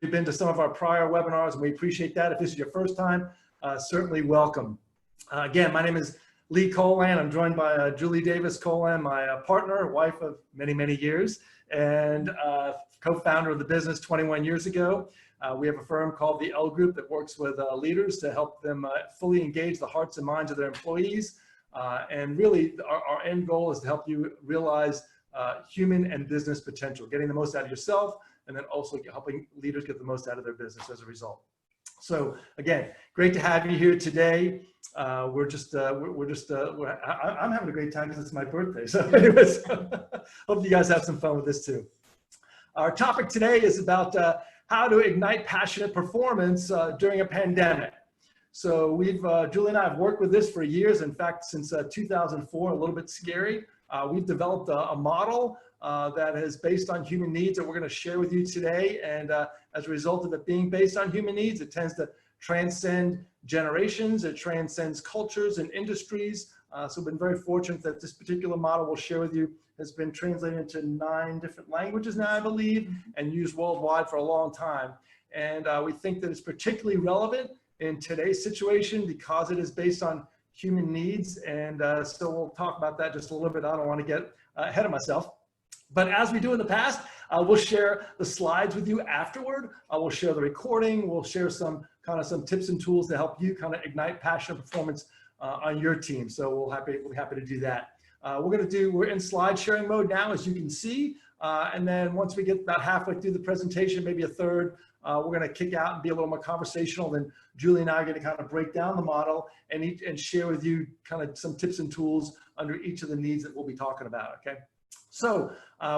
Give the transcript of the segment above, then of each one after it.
You've been to some of our prior webinars, and we appreciate that. If this is your first time, certainly welcome. Again, my name is Lee Colan. I'm joined by Julie Davis-Colan, my partner, wife of many, many years, and co-founder of the business 21 years ago. We have a firm called the L Group that works with leaders to help them fully engage the hearts and minds of their employees. And really, our end goal is to help you realize human and business potential, getting the most out of yourself, and then also helping leaders get the most out of their business as a result. So again, great to have you here today. I'm having a great time because it's my birthday. So anyways, hope you guys have some fun with this too. Our topic today is about how to ignite passionate performance during a pandemic. So Julie and I have worked with this for years. In fact, since 2004, a little bit scary. We've developed a model that is based on human needs that we're going to share with you today. And as a result of it being based on human needs, it tends to transcend generations, it transcends cultures and industries. So we've been very fortunate that this particular model we'll share with you has been translated into 9 different languages now, I believe, and used worldwide for a long time. And we think that it's particularly relevant in today's situation because it is based on human needs. And so we'll talk about that just a little bit. I don't want to get ahead of myself. But as we do in the past, we'll share the slides with you afterward. We'll share the recording. We'll share some tips and tools to help you kind of ignite passionate performance on your team. So we'll be happy to do that. We're in slide sharing mode now, as you can see. And then once we get about halfway through the presentation, maybe a third, we're going to kick out and be a little more conversational. Then Julie and I are going to kind of break down the model and share with you kind of some tips and tools under each of the needs that we'll be talking about. Okay. So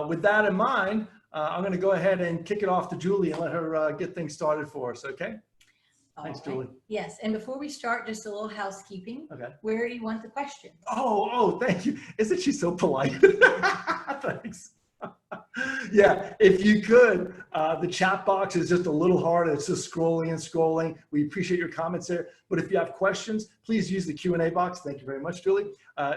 with that in mind, I'm going to go ahead and kick it off to Julie and let her get things started for us. Okay. Thanks, Julie. Yes, and before we start, just a little housekeeping. Okay. Where do you want the questions? Oh, thank you. Isn't she so polite? Thanks. Yeah, if you could, the chat box is just a little hard. It's just scrolling and scrolling. We appreciate your comments there. But if you have questions, please use the Q&A box. Thank you very much, Julie.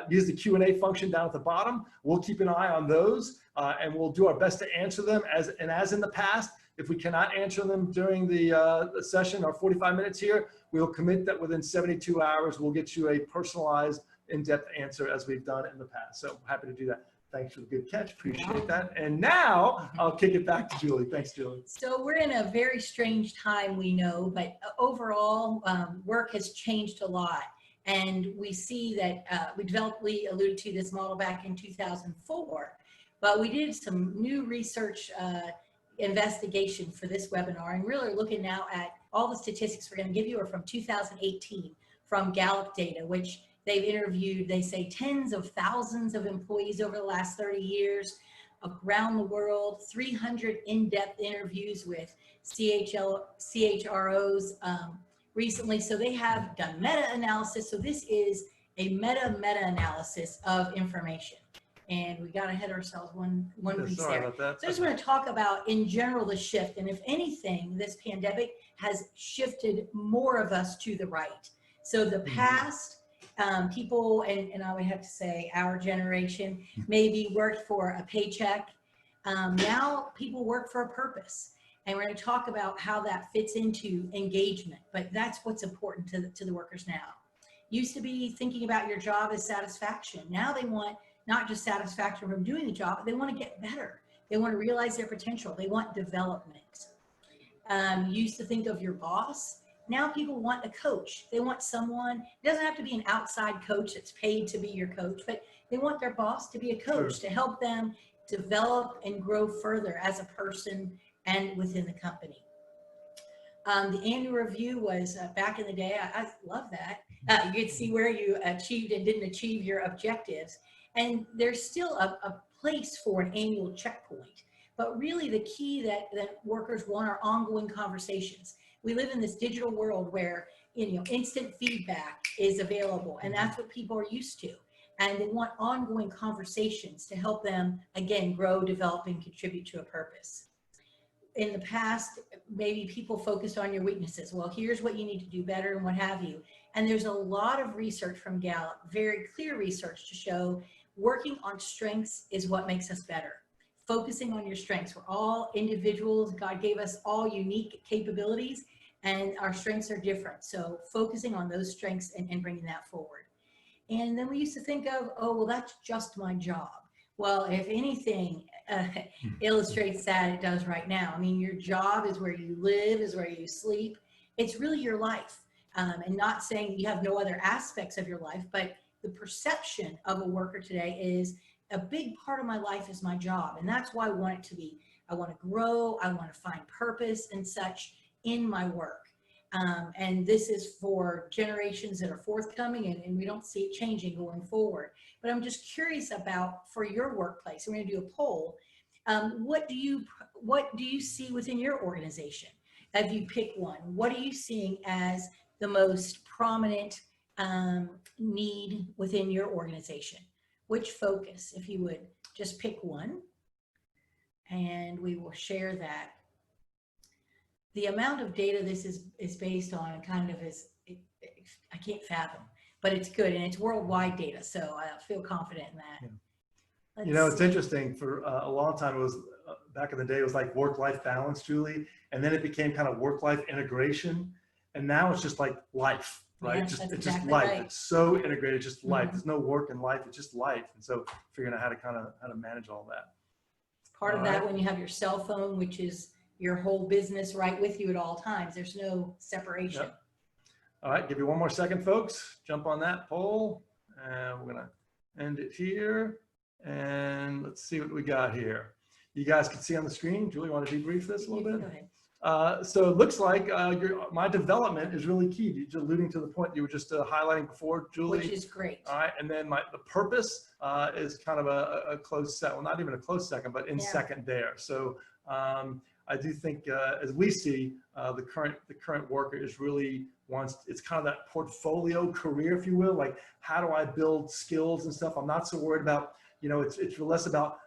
Use the Q&A function down at the bottom. We'll keep an eye on those, and we'll do our best to answer them. As in the past, if we cannot answer them during the session, our 45 minutes here, we'll commit that within 72 hours, we'll get you a personalized, in-depth answer as we've done in the past. So happy to do that. Thanks for the good catch. Appreciate that. And now I'll kick it back to Julie. Thanks, Julie. So we're in a very strange time, we know, but overall work has changed a lot. And we see that Lee alluded to this model back in 2004, but we did some new research investigation for this webinar, and really looking now at all the statistics we're going to give you are from 2018 from Gallup data, which they've interviewed, they say, tens of thousands of employees over the last 30 years around the world, 300 in-depth interviews with CHROs recently. So they have done meta-analysis. So this is a meta-analysis of information. And we got ahead of ourselves one piece there. So I just want to talk about, in general, the shift. And if anything, this pandemic has shifted more of us to the right. So the past, people, and I would have to say our generation, maybe worked for a paycheck. Now people work for a purpose. And we're going to talk about how that fits into engagement. But that's what's important to the workers now. Used to be thinking about your job as satisfaction. Now they want not just satisfaction from doing the job, but they want to get better. They want to realize their potential. They want development. Used to think of your boss. Now people want a coach. They want someone, it doesn't have to be an outside coach that's paid to be your coach, but they want their boss to be a coach to help them develop and grow further as a person and within the company. The annual review was back in the day. I love that. You could see where you achieved and didn't achieve your objectives. And there's still a place for an annual checkpoint. But really the key that workers want are ongoing conversations. We live in this digital world where instant feedback is available, and that's what people are used to. And they want ongoing conversations to help them, again, grow, develop, and contribute to a purpose. In the past, maybe people focused on your weaknesses. Well, here's what you need to do better and what have you. And there's a lot of research from Gallup, very clear research to show working on strengths is what makes us better. focusing on your strengths. We're all individuals. God gave us all unique capabilities, and our strengths are different. So focusing on those strengths and bringing that forward. And then we used to think of, oh, well, that's just my job. Well, if anything illustrates that, it does right now. I mean, your job is where you live, is where you sleep. It's really your life. And not saying you have no other aspects of your life, but the perception of a worker today is a big part of my life is my job. And that's why I want it to be. I want to grow. I want to find purpose and such in my work. And this is for generations that are forthcoming, and we don't see it changing going forward. But I'm just curious about, for your workplace, we're going to do a poll. What do you see within your organization? If you pick one, what are you seeing as the most prominent need within your organization? Which focus, if you would just pick one, and we will share that. The amount of data this is based on kind of I can't fathom, but it's good, and it's worldwide data, so I feel confident in that. Yeah. You know, it's interesting. For a long time, it was back in the day, it was like work-life balance, Julie, and then it became kind of work-life integration, and now it's just like life, right? Yes, It's exactly just life. right. It's so integrated, just life. Mm-hmm. There's no work in life. It's just life, and so figuring out how to manage all that. Part of that when you have your cell phone, which is your whole business right with you at all times. There's no separation. Yep. All right, give you one more second, folks. Jump on that poll, and we're gonna end it here. And let's see what we got here. You guys can see on the screen. Julie, want to debrief this a little bit? Go ahead. So it looks like my development is really key. You're just alluding to the point you were just highlighting before, Julie. Which is great. All right, and then the purpose is kind of a close second. Well, not even a close second, but in second there. So I do think, as we see, the current worker is really it's kind of that portfolio career, if you will. Like, how do I build skills and stuff? I'm not so worried about, you know, it's less about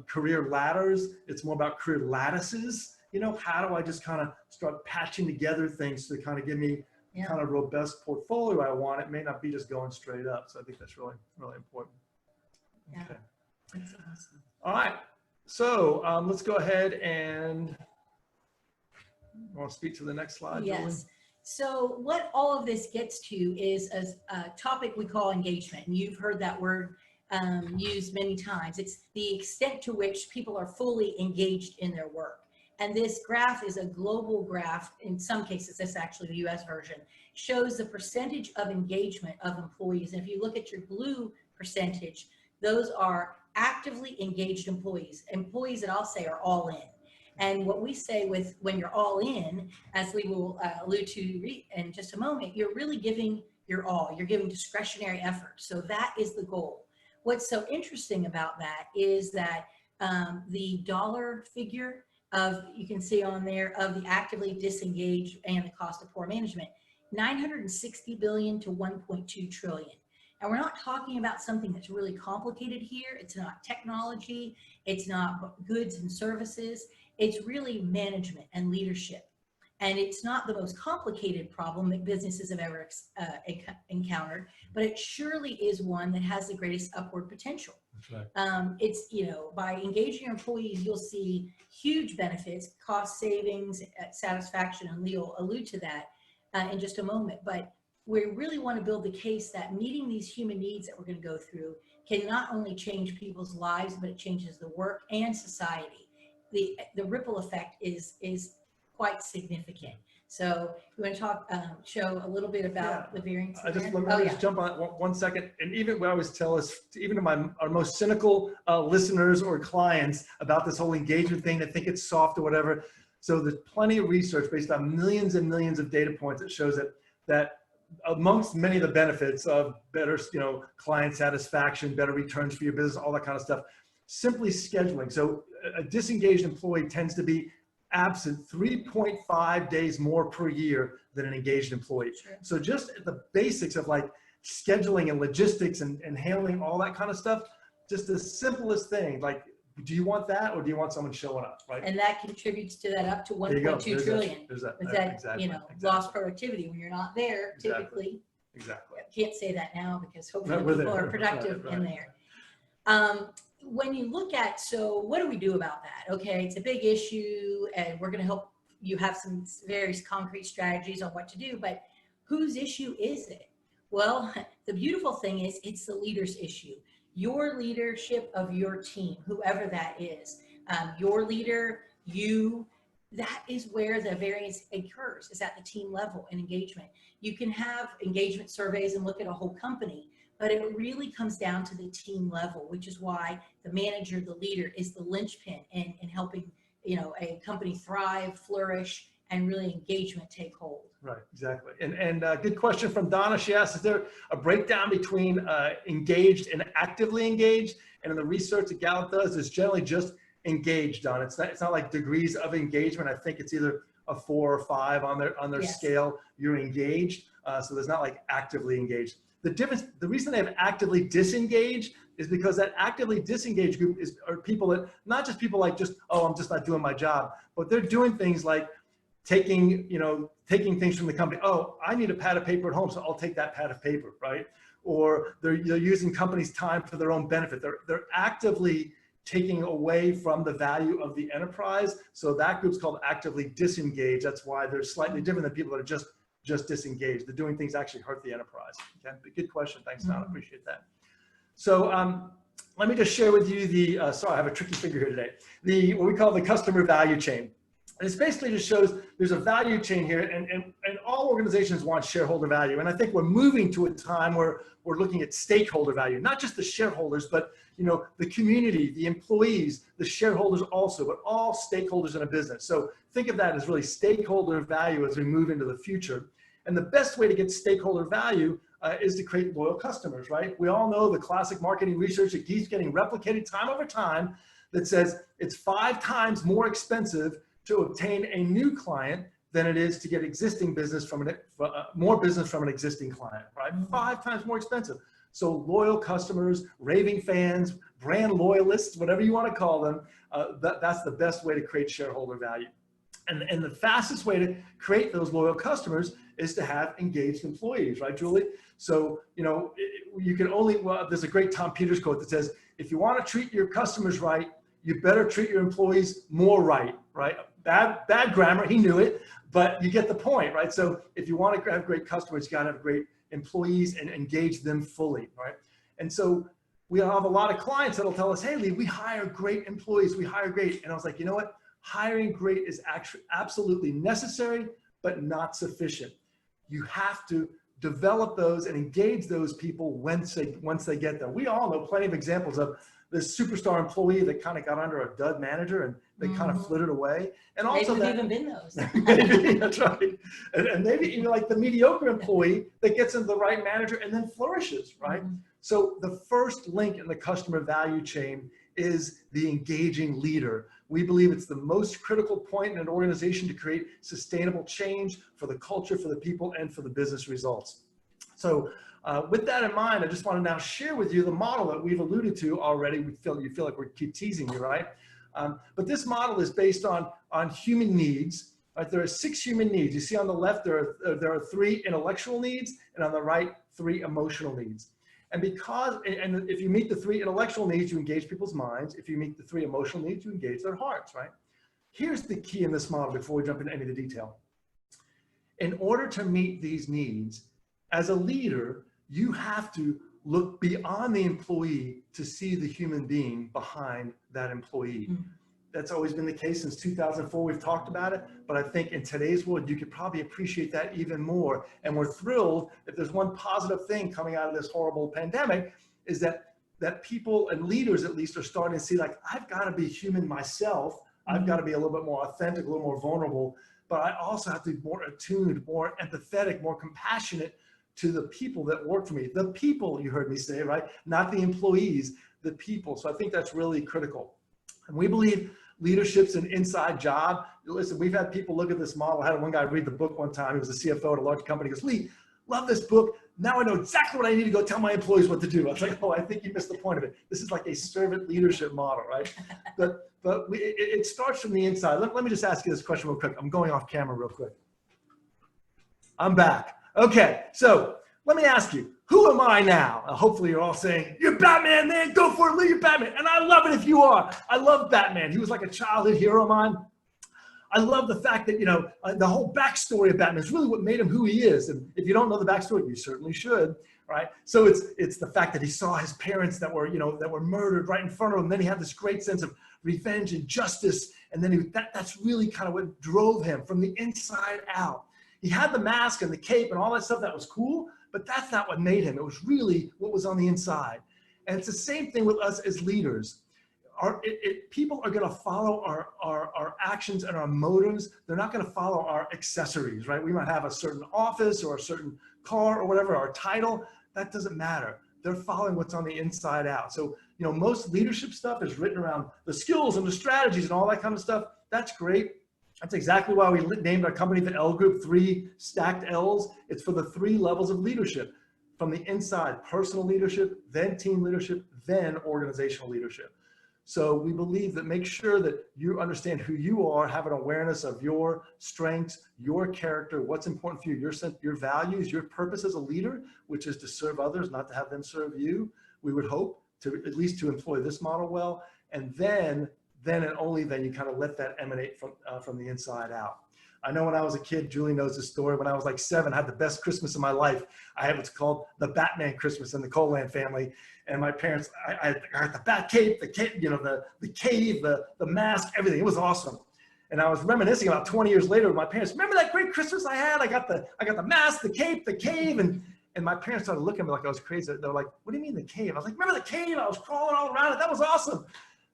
career ladders. It's more about career lattices. You know, how do I just kind of start patching together things to kind of give me kind of robust portfolio I want? It may not be just going straight up. So I think that's really, really important. Yeah. Okay. That's awesome. All right. So let's go ahead and want to speak to the next slide, Yes. Julie? So what all of this gets to is a topic we call engagement. And you've heard that word used many times. It's the extent to which people are fully engaged in their work. And this graph is a global graph. In some cases, this is actually the US version, shows the percentage of engagement of employees. And if you look at your blue percentage, those are actively engaged employees, employees that I'll say are all in. And what we say with when you're all in, as we will allude to in just a moment, you're really giving your all, you're giving discretionary effort. So that is the goal. What's so interesting about that is that the dollar figure you can see on there of the actively disengaged and the cost of poor management, 960 billion to 1.2 trillion. And we're not talking about something that's really complicated here. It's not technology. It's not goods and services. It's really management and leadership. And it's not the most complicated problem that businesses have ever encountered, but it surely is one that has the greatest upward potential. That's right. It's, you know, by engaging your employees, you'll see huge benefits, cost savings, satisfaction, and Leo will allude to that in just a moment. But we really want to build the case that meeting these human needs that we're going to go through can not only change people's lives, but it changes the work and society. The ripple effect is quite significant. So you want to talk, show a little bit about the variance? Let me just jump on 1 second. And even what I always tell us, even to our most cynical listeners or clients about this whole engagement thing that think it's soft or whatever. So there's plenty of research based on millions and millions of data points that shows that amongst many of the benefits of better, you know, client satisfaction, better returns for your business, all that kind of stuff, simply scheduling. So a disengaged employee tends to be absent 3.5 days more per year than an engaged employee. Sure. So just the basics of like scheduling and logistics and handling all that kind of stuff, just the simplest thing, like, do you want that or do you want someone showing up, right? And that contributes to that up to 1.2 trillion. There's that. With that, Exactly, you know, exactly. lost productivity when you're not there, typically. Exactly. Can't say that now because hopefully No, we're people there. are productive Right. in there. when you look at, so what do we do about that? Okay, it's a big issue and we're going to help you have some very concrete strategies on what to do, but whose issue is it? Well, the beautiful thing is it's the leader's issue. Your leadership of your team, whoever that is, your leader, you, that is where the variance occurs, is at the team level and engagement. You can have engagement surveys and look at a whole company, but it really comes down to the team level, which is why the manager, the leader, is the linchpin in helping, you know, a company thrive, flourish, and really engagement take hold. Right, exactly. And good question from Donna. She asked, is there a breakdown between engaged and actively engaged? And in the research that Gallup does, it's generally just engaged on. It's not like degrees of engagement. I think it's either a 4 or 5 on their Yes. scale. You're engaged, so there's not like actively engaged. The reason they have actively disengaged is because that actively disengaged group are people that, not just people like oh, I'm just not doing my job, but they're doing things like taking things from the company. Oh, I need a pad of paper at home, so I'll take that pad of paper, right? Or they're using companies' time for their own benefit. They're actively taking away from the value of the enterprise. So that group's called actively disengaged. That's why they're slightly different than people that are just disengaged. They're doing things that actually hurt the enterprise. Okay, but good question. Thanks, Don. Appreciate that. So let me just share with you the, sorry, I have a tricky figure here today. What we call the customer value chain. And it's basically just shows there's a value chain here, and all organizations want shareholder value. And I think we're moving to a time where we're looking at stakeholder value, not just the shareholders, but the community, the employees, the shareholders also, but all stakeholders in a business. So think of that as really stakeholder value as we move into the future. And the best way to get stakeholder value is to create loyal customers, right? We all know the classic marketing research that keeps getting replicated time over time that says it's 5 times more expensive to obtain a new client than it is to get existing business more business from an existing client, right? 5 times more expensive. So loyal customers, raving fans, brand loyalists, whatever you want to call them, that's the best way to create shareholder value. And the fastest way to create those loyal customers is to have engaged employees, right, Julie? So, you can only, well, there's a great Tom Peters quote that says, if you want to treat your customers right, you better treat your employees more right? Bad grammar, he knew it, but you get the point, right? So if you want to have great customers, you got to have great employees and engage them fully, right? And so we have a lot of clients that'll tell us, hey, Lee, we hire great employees, we hire great. And I was like, you know what? Hiring great is actually absolutely necessary, but not sufficient. You have to develop those and engage those people once they get there. We all know plenty of examples of this superstar employee that kind of got under a dud manager and they kind of flitted away. And also maybe even been those. Maybe, that's right. And maybe even like the mediocre employee that gets into the right manager and then flourishes, right? So the first link in the customer value chain is the engaging leader. We believe it's the most critical point in an organization to create sustainable change for the culture, for the people, and for the business results. So with that in mind, I just want to now share with you the model that we've alluded to already. You feel like we keep teasing you, right? But this model is based on human needs. Right? There are 6 human needs. You see on the left, there are 3 intellectual needs, and on the right, 3 emotional needs. And if you meet the 3 intellectual needs, you engage people's minds. If you meet the 3 emotional needs, you engage their hearts, right? Here's the key in this model before we jump into any of the detail. In order to meet these needs, as a leader, you have to look beyond the employee to see the human being behind that employee. That's always been the case since 2004. We've talked about it, but I think in today's world, you could probably appreciate that even more. And we're thrilled if there's one positive thing coming out of this horrible pandemic is that people and leaders at least are starting to see like, I've got to be human myself. I've got to be a little bit more authentic, a little more vulnerable, but I also have to be more attuned, more empathetic, more compassionate to the people that work for me. The people, you heard me say, right? Not the employees, the people. So I think that's really critical. And we believe leadership's an inside job. Listen, we've had people look at this model. I had one guy read the book one time. He was a CFO at a large company. He goes, Lee, love this book. Now I know exactly what I need to go tell my employees what to do. I was like, oh, I think you missed the point of it. This is like a servant leadership model, right? But it starts from the inside. Let me just ask you this question real quick. I'm going off camera real quick. I'm back. Okay, so let me ask you, who am I now? Hopefully you're all saying, you're Batman, man, go for it, Lee, you're Batman. And I love it if you are. I love Batman. He was like a childhood hero of mine. I love the fact that, the whole backstory of Batman is really what made him who he is. And if you don't know the backstory, you certainly should, right? So it's the fact that he saw his parents that were murdered right in front of him. Then he had this great sense of revenge and justice. And then that's really kind of what drove him from the inside out. He had the mask and the cape and all that stuff that was cool, but that's not what made him. It was really what was on the inside. And it's the same thing with us as leaders. People are going to follow our actions and our motives. They're not going to follow our accessories, right? We might have a certain office or a certain car or whatever, our title. That doesn't matter. They're following what's on the inside out. So, most leadership stuff is written around the skills and the strategies and all that kind of stuff. That's great. That's exactly why we named our company the L Group, 3 stacked L's. It's for the 3 levels of leadership. From the inside, personal leadership, then team leadership, then organizational leadership. So we believe that make sure that you understand who you are, have an awareness of your strengths, your character, what's important for you, your values, your purpose as a leader, which is to serve others, not to have them serve you. We would hope to at least to employ this model well. And then and only then you kind of let that emanate from the inside out. I know when I was a kid, Julie knows this story. When I was like 7, I had the best Christmas of my life. I had what's called the Batman Christmas in the Colan family. And my parents, I got the bat cape, the cave, the mask, everything. It was awesome. And I was reminiscing about 20 years later with my parents. Remember that great Christmas I had? I got the mask, the cape, the cave, and my parents started looking at me like I was crazy. They were like, "What do you mean the cave?" I was like, "Remember the cave? I was crawling all around it. That was awesome."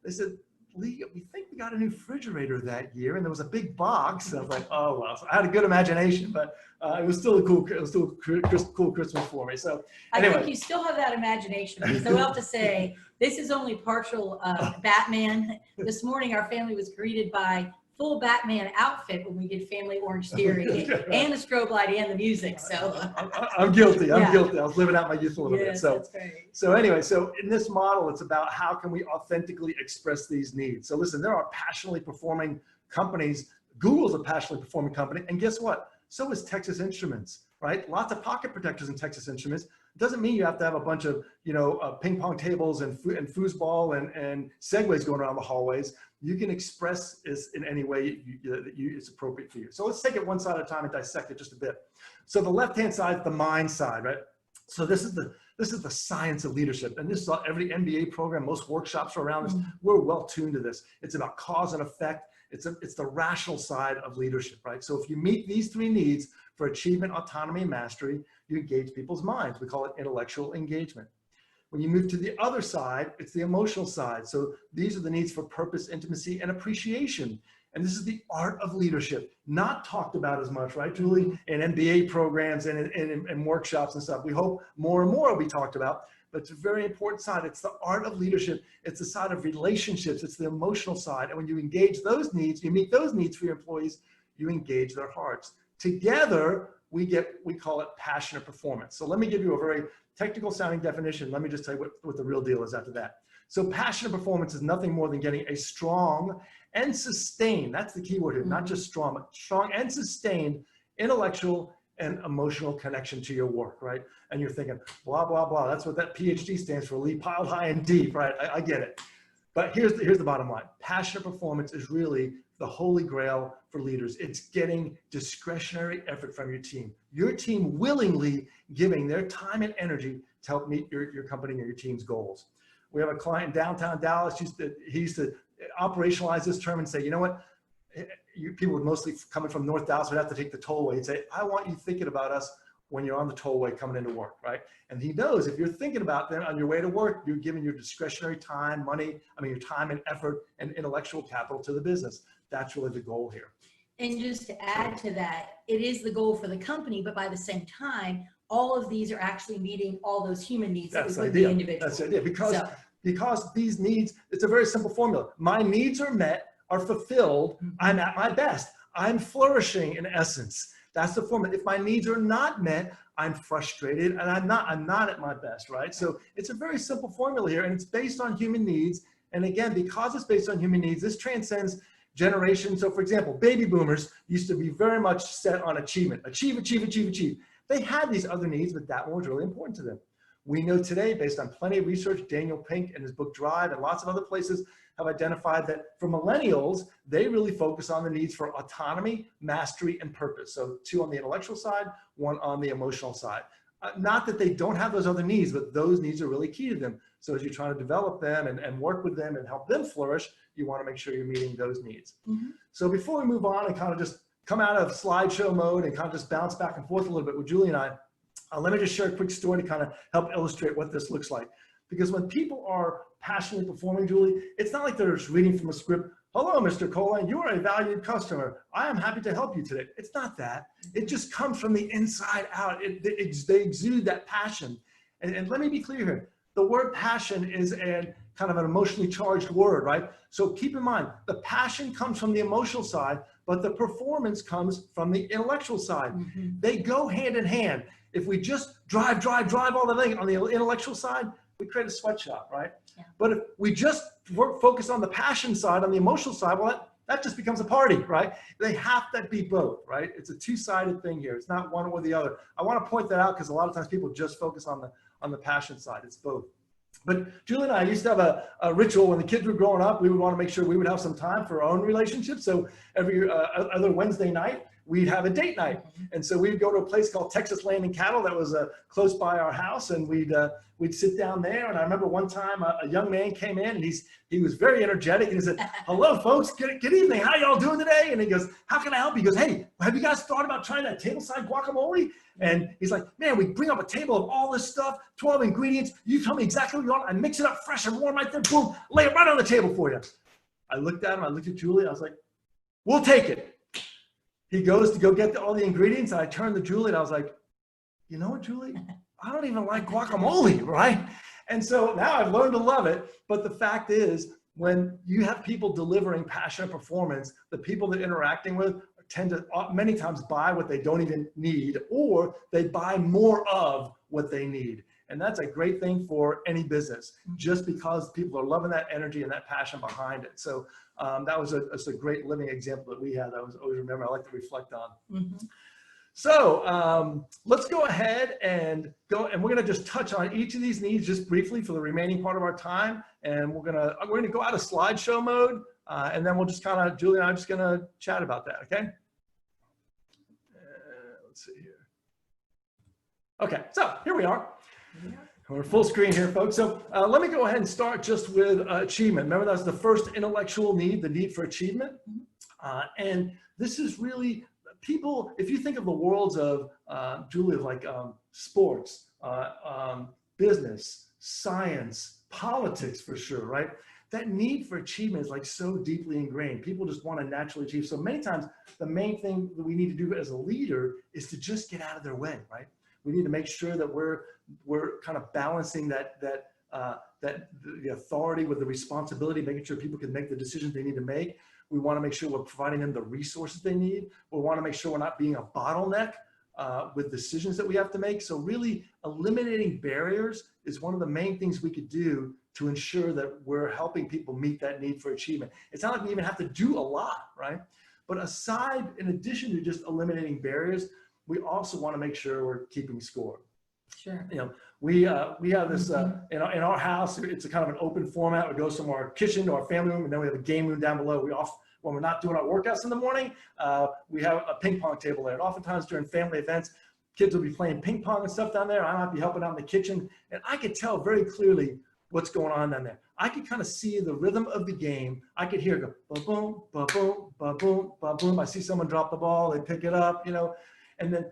They said, "Lee, we think we got a new refrigerator that year," and there was a big box. And I was like, "Oh well." So I had a good imagination, but it was still a cool Christmas for me. So anyway. I think you still have that imagination, because I will have to say this is only partial Batman. This morning, our family was greeted by full Batman outfit when we did Family Orange Theory, and the strobe light and the music. So I'm guilty. I'm guilty. I was living out my youth a little bit. So that's great. So anyway, so in this model, it's about how can we authentically express these needs. So listen, there are passionately performing companies. Google's a passionately performing company, and guess what? So is Texas Instruments, right? Lots of pocket protectors in Texas Instruments. Doesn't mean you have to have a bunch of ping pong tables and foosball and segways going around the hallways. You can express this in any way it's appropriate for you. So let's take it one side at a time and dissect it just a bit. So the left-hand side is the mind side, right? So this is the science of leadership. And this is every MBA program, most workshops are around this. We're well tuned to this. It's about cause and effect. It's the rational side of leadership, right? So if you meet these 3 needs for achievement, autonomy, and mastery, you engage people's minds. We call it intellectual engagement. When you move to the other side, it's the emotional side. So these are the needs for purpose, intimacy, and appreciation. And this is the art of leadership, not talked about as much, right, Julie, in MBA programs and in workshops and stuff. We hope more and more will be talked about, but it's a very important side. It's the art of leadership. It's the side of relationships. It's the emotional side. And when you engage those needs, you meet those needs for your employees, you engage their hearts. Together, we call it passionate performance. So let me give you a very technical sounding definition. Let me just tell you what the real deal is after that. So passionate performance is nothing more than getting a strong and sustained, that's the key word here, not just strong, but strong and sustained intellectual and emotional connection to your work, right? And you're thinking, blah, blah, blah. That's what that PhD stands for, Lee, piled high and deep, right? I get it. But here's the bottom line. Passionate performance is really the holy grail for leaders. It's getting discretionary effort from your team. Your team willingly giving their time and energy to help meet your company or your team's goals. We have a client in downtown Dallas. He used to operationalize this term and say, you know what? People would mostly coming from North Dallas would have to take the tollway and say, I want you thinking about us when you're on the tollway coming into work, right? And he knows if you're thinking about them on your way to work, you're giving your discretionary time, your time and effort and intellectual capital to the business. That's really the goal here. And just to add to that, it is the goal for the company, but by the same time, all of these are actually meeting all those human needs that would be individual. That's the idea. Because these needs, it's a very simple formula. My needs are met, are fulfilled, I'm at my best. I'm flourishing in essence. That's the formula. If my needs are not met, I'm frustrated and I'm not at my best, right? So it's a very simple formula here, and it's based on human needs. And again, because it's based on human needs, this transcends generations. So for example, baby boomers used to be very much set on achievement. Achieve, achieve, achieve, achieve. They had these other needs, but that one was really important to them. We know today, based on plenty of research, Daniel Pink in his book Drive and lots of other places have identified that for millennials, they really focus on the needs for autonomy, mastery, and purpose. So 2 on the intellectual side, 1 on the emotional side. Not that they don't have those other needs, but those needs are really key to them. So as you're trying to develop them and work with them and help them flourish, you want to make sure you're meeting those needs. So before we move on and kind of just come out of slideshow mode and kind of just bounce back and forth a little bit with Julie and I, let me just share a quick story to kind of help illustrate what this looks like. Because when people are passionately performing, Julie, it's not like they're just reading from a script. Hello, Mr. Colan, you are a valued customer. I am happy to help you today. It's not that. It just comes from the inside out. They exude that passion. And let me be clear here. The word passion is kind of an emotionally charged word, right? So keep in mind, the passion comes from the emotional side, but the performance comes from the intellectual side. They go hand in hand. If we just drive all the thing on the intellectual side, we create a sweatshop, right? Yeah. But if we just focus on the passion side, on the emotional side, well, that just becomes a party, right? They have to be both, right? It's a two-sided thing here. It's not one or the other. I want to point that out because a lot of times people just focus on the passion side. It's both. But Julie and I used to have a ritual when the kids were growing up. We would want to make sure we would have some time for our own relationship. So every other Wednesday night, we'd have a date night. And so we'd go to a place called Texas Land and Cattle that was close by our house, and we'd sit down there. And I remember one time a young man came in, and he was very energetic, and he said, "Hello, folks, good evening. How y'all doing today?" And he goes, "How can I help you?" He goes, "Hey, have you guys thought about trying that tableside guacamole?" And he's like, "Man, we bring up a table of all this stuff, 12 ingredients. You tell me exactly what you want. I mix it up fresh and warm right there. Boom, lay it right on the table for you." I looked at him. I looked at Julie. I was like, "We'll take it." He goes to go get all the ingredients. And I turned to Julie and I was like, "You know what, Julie? I don't even like guacamole," right? And so now I've learned to love it. But the fact is, when you have people delivering passionate performance, the people they're interacting with tend to many times buy what they don't even need, or they buy more of what they need. And that's a great thing for any business, just because people are loving that energy and that passion behind it. So that was a great living example that we had. I always remember, I like to reflect on. So let's go ahead and we're going to just touch on each of these needs just briefly for the remaining part of our time. And we're going to go out of slideshow mode, and then we'll just kind of, Julie and I are just going to chat about that. Okay. Let's see here. Okay, so here we are. We're full screen here, folks. So let me go ahead and start just with achievement. Remember, that's the first intellectual need, the need for achievement. And this is really people, if you think of the worlds of, Julie, of like sports, business, science, politics for sure, right? That need for achievement is like so deeply ingrained. People just want to naturally achieve. So many times the main thing that we need to do as a leader is to just get out of their way, right? We need to make sure that we're kind of balancing the authority with the responsibility, making sure people can make the decisions they need to make. We want to make sure we're providing them the resources they need. We want to make sure we're not being a bottleneck with decisions that we have to make. So really eliminating barriers is one of the main things we could do to ensure that we're helping people meet that need for achievement. It's not like we even have to do a lot, right? But in addition to just eliminating barriers, we also want to make sure we're keeping score. Sure. You know, we have this in our house. It's a kind of an open format. It goes from our kitchen to our family room, and then we have a game room down below. When we're not doing our workouts in the morning, we have a ping pong table there. And oftentimes during family events, kids will be playing ping pong and stuff down there. I might be helping out in the kitchen, and I could tell very clearly what's going on down there. I could kind of see the rhythm of the game. I could hear it go ba-boom, ba-boom, ba-boom, ba-boom. I see someone drop the ball, they pick it up, you know,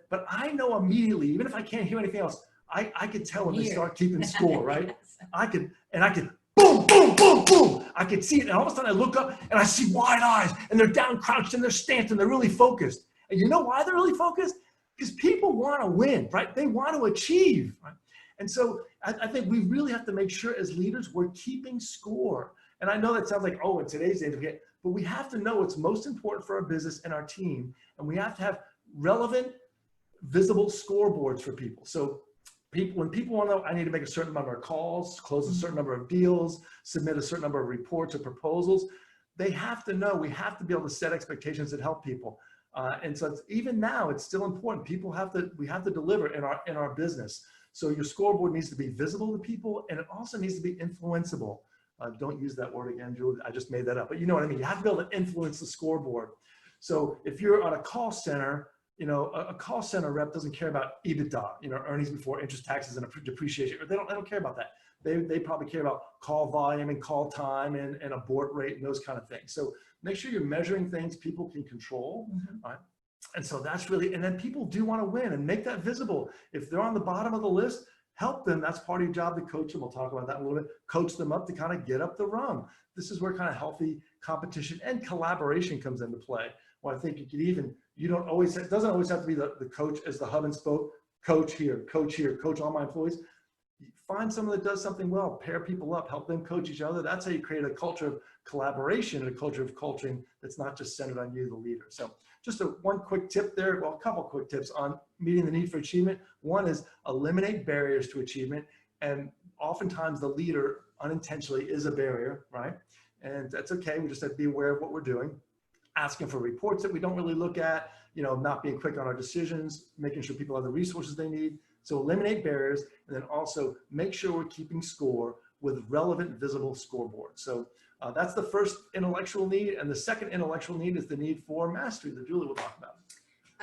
but I know immediately, even if I can't hear anything else, I could tell when they start keeping score, right? I could boom, boom, boom, boom. I could see it, and all of a sudden I look up and I see wide eyes, and they're down crouched and they're stanced and they're really focused. And you know why they're really focused? Because people want to win, right? They want to achieve, right? And so I think we really have to make sure as leaders we're keeping score. And I know that sounds like, oh, in today's day, but we have to know what's most important for our business and our team. And we have to have relevant, visible scoreboards for people. So when people want to know, I need to make a certain number of calls, close a certain number of deals, submit a certain number of reports or proposals, they have to know, we have to be able to set expectations that help people. And so even now, it's still important. We have to deliver in our business. So your scoreboard needs to be visible to people, and it also needs to be influenceable. Don't use that word again, Julie. I just made that up, but you know what I mean. You have to be able to influence the scoreboard. So if you're on a call center, a call center rep doesn't care about EBITDA, earnings before interest, taxes, and depreciation. They don't care about that. They probably care about call volume and call time and abort rate and those kind of things. So make sure you're measuring things people can control. Right? And so that's really, and then people do want to win and make that visible. If they're on the bottom of the list, help them. That's part of your job to coach them. We'll talk about that in a little bit. Coach them up to kind of get up the rung. This is where kind of healthy competition and collaboration comes into play. Well, I think it doesn't always have to be the coach as the hub and spoke, coach here, coach all my employees. Find someone that does something well, pair people up, help them coach each other. That's how you create a culture of collaboration and a culture of coaching that's not just centered on you, the leader. So just one quick tip there, well, a couple quick tips on meeting the need for achievement. One is eliminate barriers to achievement. And oftentimes the leader unintentionally is a barrier, right? And that's okay. We just have to be aware of what we're doing. Asking for reports that we don't really look at, not being quick on our decisions, making sure people have the resources they need. So eliminate barriers, and then also make sure we're keeping score with relevant, visible scoreboard. So that's the first intellectual need. And the second intellectual need is the need for mastery that Julie will talk about.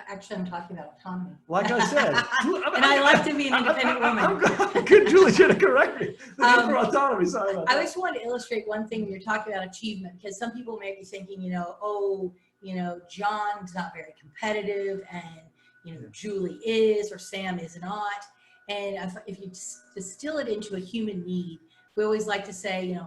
Actually, I'm talking about autonomy. Like I said. And I like to be an independent woman. Good, Julie, should have corrected me. The need for autonomy, sorry about that. I just wanted to illustrate one thing when you're talking about achievement, because some people may be thinking, John's not very competitive, and Julie is, or Sam is not. And if you distill it into a human need, we always like to say,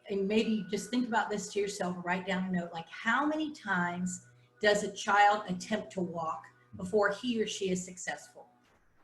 and maybe just think about this to yourself, write down a note, like how many times does a child attempt to walk before he or she is successful?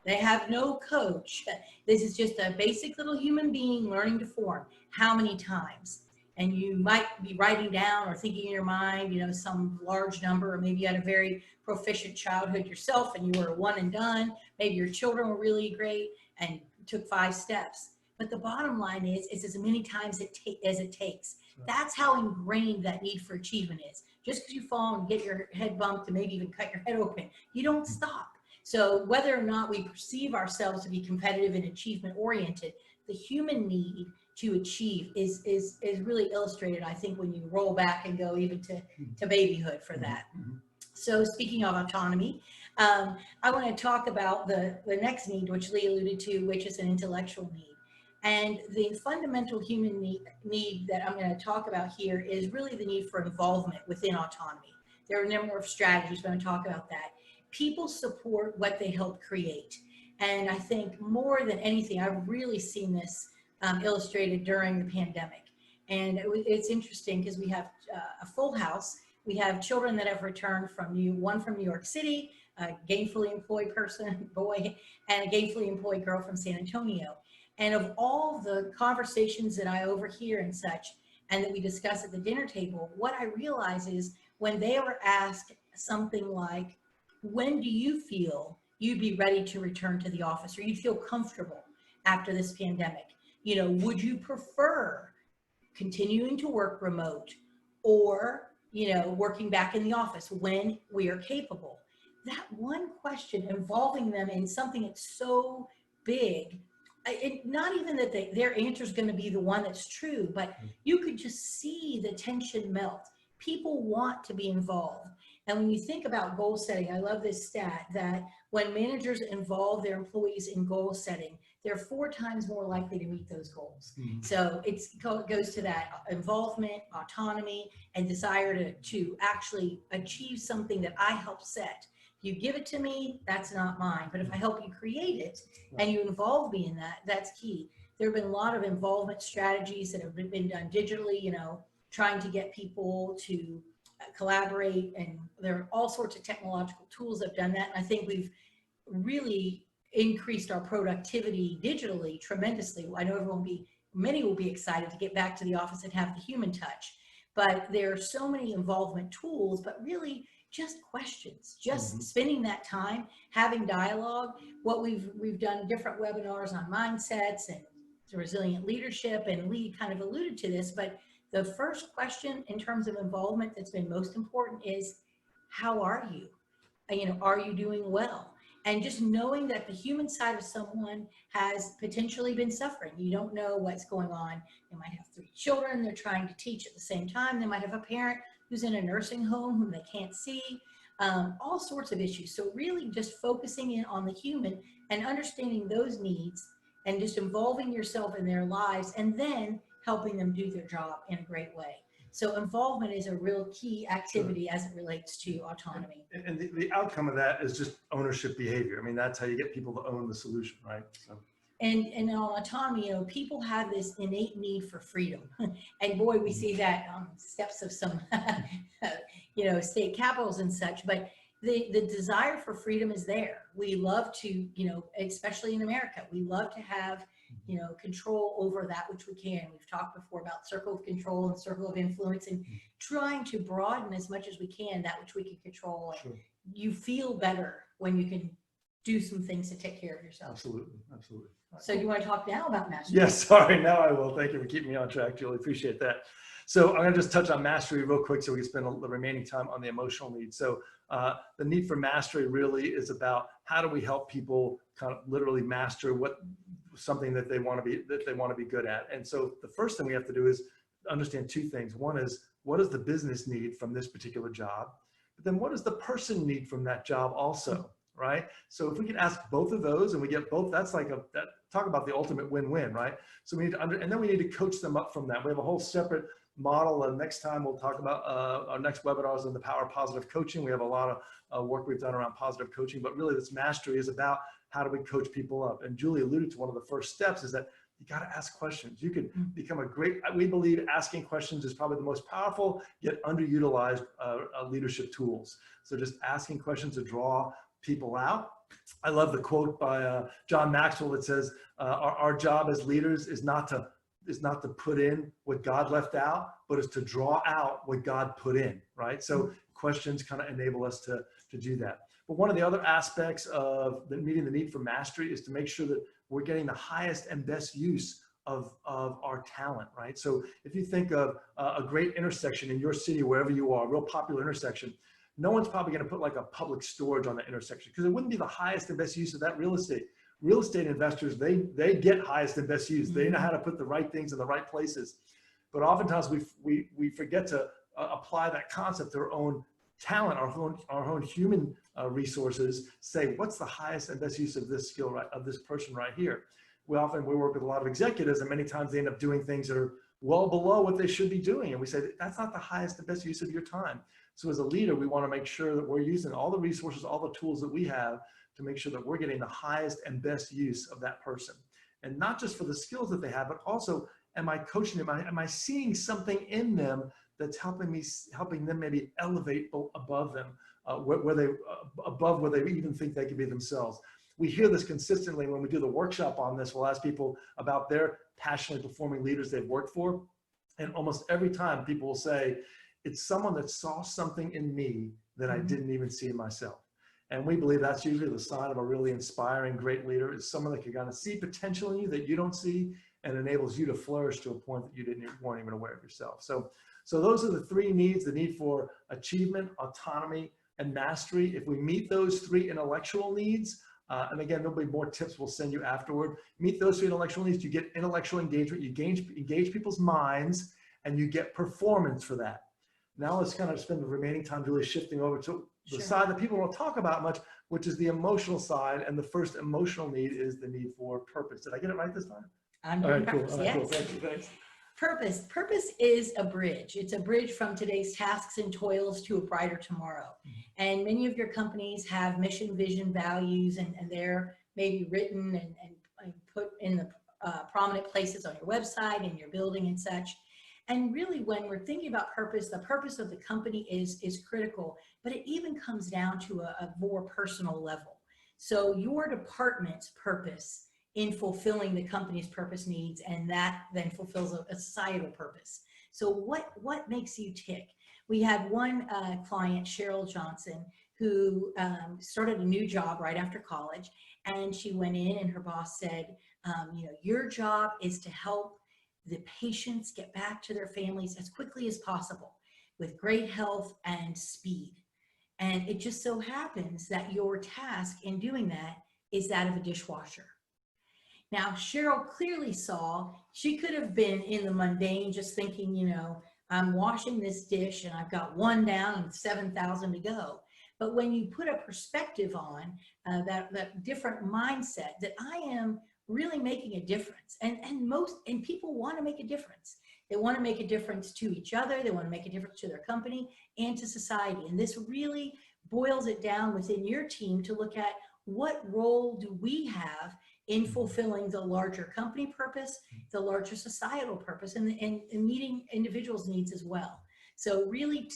They have no coach. This is just a basic little human being learning to form. How many times? And you might be writing down or thinking in your mind, some large number, or maybe you had a very proficient childhood yourself and you were a one and done. Maybe your children were really great and took 5 steps. But the bottom line is, it's as many times as it takes. That's how ingrained that need for achievement is. Just because you fall and get your head bumped and maybe even cut your head open, you don't stop. So whether or not we perceive ourselves to be competitive and achievement oriented, the human need to achieve is really illustrated, I think, when you roll back and go even to babyhood for that. So speaking of autonomy, I want to talk about the next need, which Lee alluded to, which is an intellectual need. And the fundamental human need that I'm going to talk about here is really the need for involvement within autonomy. There are a number of strategies. I'm going to talk about that. People support what they help create. And I think more than anything, I've really seen this illustrated during the pandemic. And it's interesting because we have a full house. We have children that have returned from one from New York City, a gainfully employed boy, and a gainfully employed girl from San Antonio. And of all the conversations that I overhear and such, and that we discuss at the dinner table, what I realize is when they were asked something like, when do you feel you'd be ready to return to the office, or you'd feel comfortable after this pandemic? Would you prefer continuing to work remote or, working back in the office when we are capable? That one question involving them in something that's so big, not even that their answer is going to be the one that's true, but you could just see the tension melt. People want to be involved. And when you think about goal setting, I love this stat that when managers involve their employees in goal setting, they're 4 times more likely to meet those goals. So it goes to that involvement, autonomy, and desire to actually achieve something that I help set. If you give it to me, that's not mine. But if I help you create it and you involve me in that, that's key. There have been a lot of involvement strategies that have been done digitally, trying to get people to collaborate, and there are all sorts of technological tools that have done that. And I think we've really increased our productivity digitally tremendously. I know many will be excited to get back to the office and have the human touch, but there are so many involvement tools, but really just questions, just spending that time, having dialogue. What we've done different webinars on mindsets and resilient leadership, and Lee kind of alluded to this, but the first question in terms of involvement that's been most important is, how are you? are you doing well? And just knowing that the human side of someone has potentially been suffering. You don't know what's going on. They might have 3 children they're trying to teach at the same time. They might have a parent who's in a nursing home whom they can't see, all sorts of issues. So really just focusing in on the human and understanding those needs and just involving yourself in their lives and then helping them do their job in a great way. So involvement is a real key activity as it relates to autonomy. And the outcome of that is just ownership behavior. I mean, that's how you get people to own the solution, right? So. And on autonomy, people have this innate need for freedom. And boy, we see that on steps of some, state capitals and such, but the desire for freedom is there. We love to, especially in America, we love to have, control over that which we can. We've talked before about circle of control and circle of influence and trying to broaden as much as we can that which we can control. And sure. You feel better when you can do some things to take care of yourself. Absolutely, absolutely. So you want to talk now about mastery? Yes, sorry, now I will. Thank you for keeping me on track, Julie. Appreciate that. So I'm going to just touch on mastery real quick so we can spend the remaining time on the emotional needs. So the need for mastery really is about how do we help people kind of literally master something that they want to be good at. And so the first thing we have to do is understand 2 things. One is, what does the business need from this particular job? But then what does the person need from that job also? Right? So if we can ask both of those and we get both, that's like talk about the ultimate win-win, right? So we need to and then we need to coach them up from that. We have a whole separate model, and next time we'll talk about our next webinars on the power of positive coaching. We have a lot of work we've done around positive coaching, but really this mastery is about how do we coach people up? And Julie alluded to one of the first steps is that you got to ask questions. You can become we believe asking questions is probably the most powerful yet underutilized leadership tools. So just asking questions to draw people out. I love the quote by John Maxwell that says, our job as leaders is not to put in what God left out, but is to draw out what God put in, right? So questions kind of enable us to do that. But one of the other aspects of meeting the need for mastery is to make sure that we're getting the highest and best use of our talent, right? So if you think of a great intersection in your city, wherever you are, a real popular intersection, no one's probably going to put like a public storage on the intersection because it wouldn't be the highest and best use of that real estate. Real estate investors, they get highest and best use. They know how to put the right things in the right places. But oftentimes we forget to apply that concept to our own talent, our own human resources, say, what's the highest and best use of this skill, right, of this person right here? We work with a lot of executives, and many times they end up doing things that are well below what they should be doing. And we say, that's not the highest and best use of your time. So as a leader, we want to make sure that we're using all the resources, all the tools that we have to make sure that we're getting the highest and best use of that person. And not just for the skills that they have, but also, am I coaching them? Am I seeing something in them that's helping them maybe elevate above them, above where they even think they could be themselves. We hear this consistently when we do the workshop on this. We'll ask people about their passionately performing leaders they've worked for. And almost every time people will say, it's someone that saw something in me that I didn't even see in myself. And we believe that's usually the sign of a really inspiring, great leader, is someone that can kind of see potential in you that you don't see and enables you to flourish to a point that you weren't even aware of yourself. So those are the 3 needs: the need for achievement, autonomy, and mastery. If we meet those 3 intellectual needs, and again, there'll be more tips we'll send you afterward. Meet those 3 intellectual needs, you get intellectual engagement, you engage people's minds, and you get performance for that. Now let's kind of spend the remaining time really shifting over to the side that people won't talk about much, which is the emotional side. And the first emotional need is the need for purpose. Did I get it right this time? I'm doing purpose, cool. yes. Cool. Thank you, thanks. Purpose is a bridge. It's a bridge from today's tasks and toils to a brighter tomorrow. And many of your companies have mission, vision, values, and they're maybe written and put in the prominent places on your website, in your building and such. And really, when we're thinking about purpose, the purpose of the company is critical, but it even comes down to a more personal level. So your department's purpose in fulfilling the company's purpose needs, and that then fulfills a societal purpose. So what makes you tick? We had one client, Cheryl Johnson, who started a new job right after college, and she went in and her boss said, your job is to help the patients get back to their families as quickly as possible with great health and speed. And it just so happens that your task in doing that is that of a dishwasher. Now, Cheryl clearly saw she could have been in the mundane, just thinking, you know, I'm washing this dish and I've got one down and 7,000 to go. But when you put a perspective on that different mindset, that I am really making a difference, and people want to make a difference. They want to make a difference to each other. They want to make a difference to their company and to society. And this really boils it down within your team to look at what role do we have in fulfilling the larger company purpose, the larger societal purpose, and meeting individuals' needs as well. So really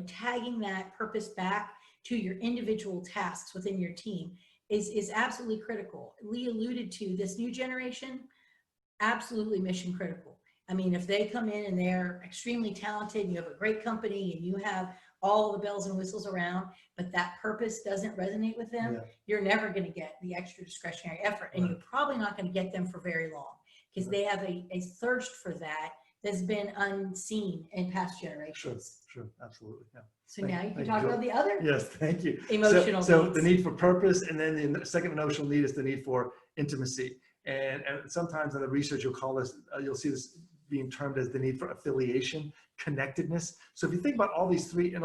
tagging that purpose back to your individual tasks within your team is absolutely critical. Lee alluded to this new generation, absolutely mission critical. I mean, if they come in and they're extremely talented, and you have a great company and you have all the bells and whistles around, but that purpose doesn't resonate with them, you're never going to get the extra discretionary effort. And you're probably not going to get them for very long, because they have a thirst for that that's been unseen in past generations. Sure, absolutely. Yeah. So now you can talk about the other. Yes, thank you. Emotional so needs. The need for purpose, and then the second emotional need is the need for intimacy. And sometimes in the research you'll see this being termed as the need for affiliation, connectedness. So if you think about all these three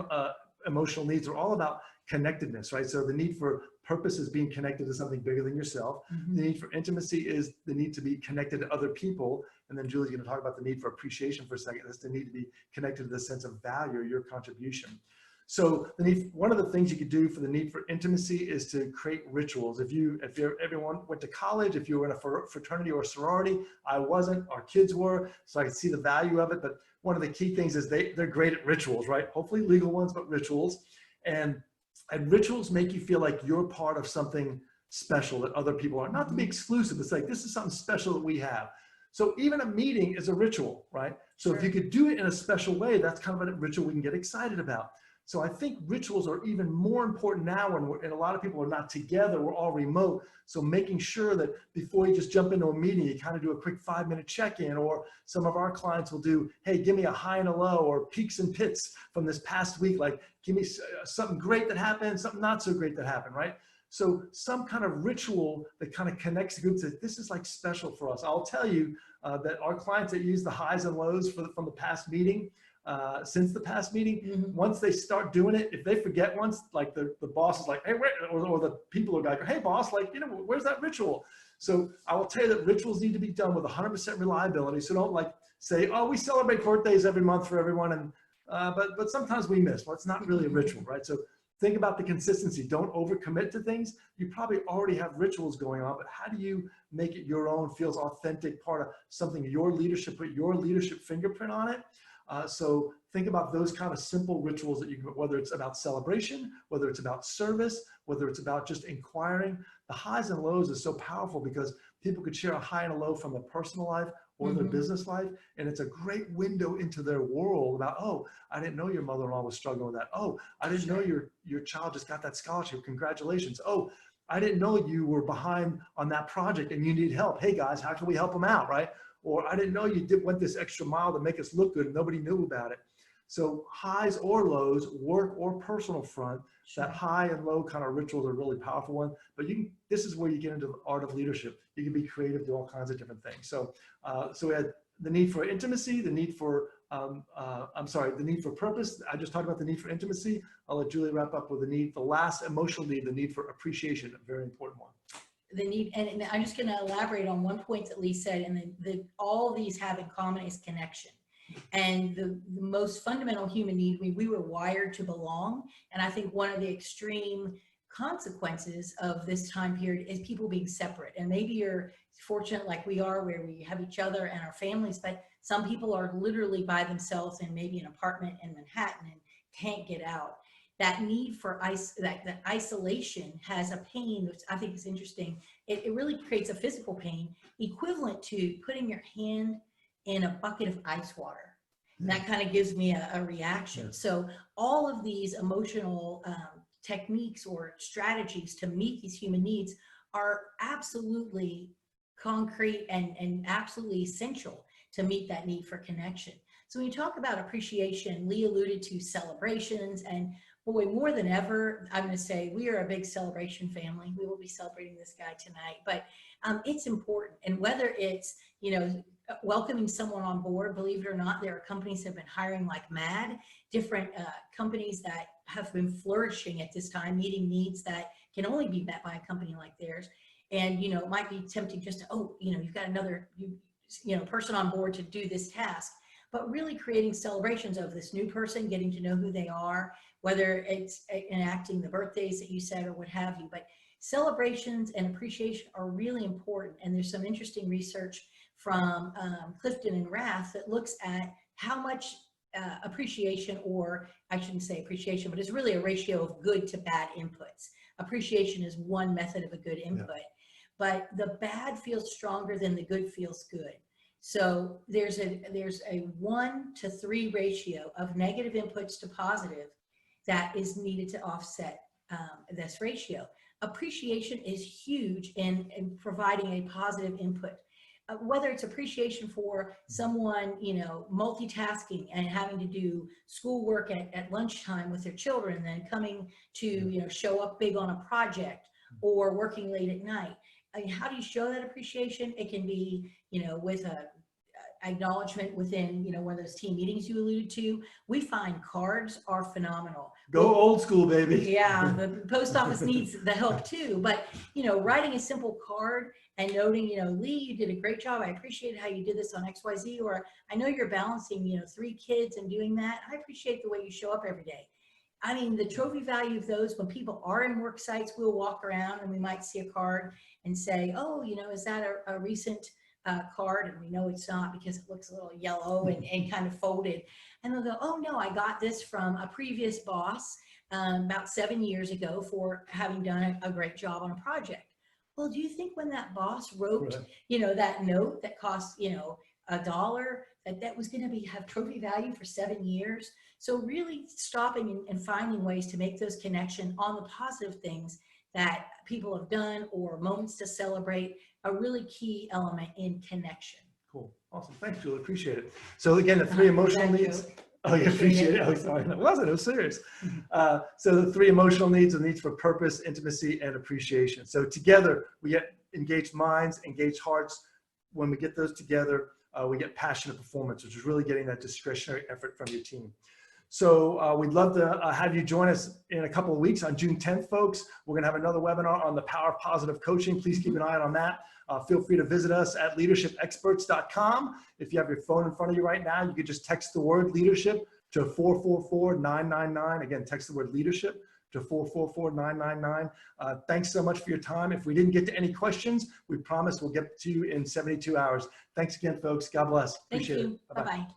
emotional needs, are all about connectedness, right? So the need for purpose is being connected to something bigger than yourself. The need for intimacy is the need to be connected to other people. And then Julie's going to talk about the need for appreciation for a second. That's the need to be connected to the sense of value or your contribution. So one of the things you could do for the need for intimacy is to create rituals. If everyone went to college, if you were in a fraternity or sorority, I wasn't, our kids were, so I could see the value of it. But one of the key things is they're great at rituals, right? Hopefully legal ones, but rituals. And rituals make you feel like you're part of something special that other people are. Not to be exclusive, it's like, this is something special that we have. So even a meeting is a ritual, right? So if you could do it in a special way, that's kind of a ritual we can get excited about. So I think rituals are even more important now when a lot of people are not together, we're all remote. So making sure that before you just jump into a meeting, you kind of do a quick 5-minute check-in, or some of our clients will do, hey, give me a high and a low, or peaks and pits from this past week. Like, give me something great that happened, something not so great that happened, right? So some kind of ritual that kind of connects the group to, this is like special for us. I'll tell you that our clients that use the highs and lows from the past meeting, since the past meeting, once they start doing it, if they forget once, like the boss is like, hey, wait, or the people are like, hey boss, like, where's that ritual? So I will tell you that rituals need to be done with 100% reliability. So don't like say, oh, we celebrate birthdays every month for everyone, and but sometimes we miss. Well, it's not really a ritual, right? So think about the consistency. Don't overcommit to things. You probably already have rituals going on, but how do you make it your own, feels authentic, part of something your leadership, put your leadership fingerprint on it? So think about those kind of simple rituals that you can, whether it's about celebration, whether it's about service, whether it's about just inquiring. The highs and lows is so powerful because people could share a high and a low from their personal life or their business life. And it's a great window into their world about, oh, I didn't know your mother-in-law was struggling with that. Oh, I didn't know your child just got that scholarship. Congratulations. Oh, I didn't know you were behind on that project and you need help. Hey guys, how can we help them out, right? Or I didn't know you went this extra mile to make us look good and nobody knew about it. So highs or lows, work or personal front, that high and low kind of rituals are a really powerful one. But this is where you get into the art of leadership. You can be creative, do all kinds of different things. So, so we had the need for intimacy, the need for, the need for purpose. I just talked about the need for intimacy. I'll let Julie wrap up with the last emotional need, the need for appreciation, a very important one. The need, and I'm just going to elaborate on one point that Lee said, and all these have in common is connection. And the most fundamental human need, we were wired to belong. And I think one of the extreme consequences of this time period is people being separate. And maybe you're fortunate like we are, where we have each other and our families, but some people are literally by themselves in maybe an apartment in Manhattan and can't get out. That need for that isolation has a pain, which I think is interesting. It really creates a physical pain equivalent to putting your hand in a bucket of ice water. And that kind of gives me a reaction. So all of these emotional techniques or strategies to meet these human needs are absolutely concrete and absolutely essential to meet that need for connection. So when you talk about appreciation, Lee alluded to celebrations, and boy, more than ever, I'm going to say we are a big celebration family. We will be celebrating this guy tonight, but it's important. And whether it's, welcoming someone on board, believe it or not, there are companies that have been hiring like mad, different companies that have been flourishing at this time, meeting needs that can only be met by a company like theirs. And, it might be tempting just to, you've got another, person on board to do this task, but really creating celebrations of this new person, getting to know who they are, whether it's enacting the birthdays that you said or what have you. But celebrations and appreciation are really important. And there's some interesting research from Clifton and Rath that looks at how much appreciation, or I shouldn't say appreciation, but it's really a ratio of good to bad inputs. Appreciation is one method of a good input, but the bad feels stronger than the good feels good. So there's a 1 to 3 ratio of negative inputs to positive that is needed to offset this ratio. Appreciation is huge in providing a positive input. Whether it's appreciation for someone, multitasking and having to do schoolwork at lunchtime with their children, and then coming to, show up big on a project, or working late at night. I mean, how do you show that appreciation? It can be, with a acknowledgement within, one of those team meetings you alluded to. We find cards are phenomenal. Go old school, baby. Yeah, the post office needs the help too. But, writing a simple card and noting, Lee, you did a great job. I appreciate how you did this on XYZ, or I know you're balancing, 3 kids and doing that. I appreciate the way you show up every day. I mean, the trophy value of those, when people are in work sites, we'll walk around and we might see a card and say, oh, is that a recent card? And we know it's not, because it looks a little yellow and kind of folded. And they'll go, oh no, I got this from a previous boss about 7 years ago for having done a great job on a project. Well, do you think when that boss wrote, that note that cost, $1, that was going to have trophy value for 7 years? So really stopping and finding ways to make those connections on the positive things that people have done, or moments to celebrate, a really key element in connection. Cool. Awesome. Thanks, Julie. Appreciate it. So again, the 3 emotional needs. Oh, you appreciate it. Oh, sorry. It wasn't. It was serious. So the 3 emotional needs are needs for purpose, intimacy, and appreciation. So together, we get engaged minds, engaged hearts. When we get those together, we get passionate performance, which is really getting that discretionary effort from your team. So we'd love to have you join us in a couple of weeks on June 10th, folks. We're going to have another webinar on the power of positive coaching. Please keep an eye out on that. Feel free to visit us at leadershipexperts.com. If you have your phone in front of you right now, you could just text the word leadership to 444-999. Again, text the word leadership to 444-999. Thanks so much for your time. If we didn't get to any questions, we promise we'll get to you in 72 hours. Thanks again, folks. God bless. Appreciate it. Bye-bye.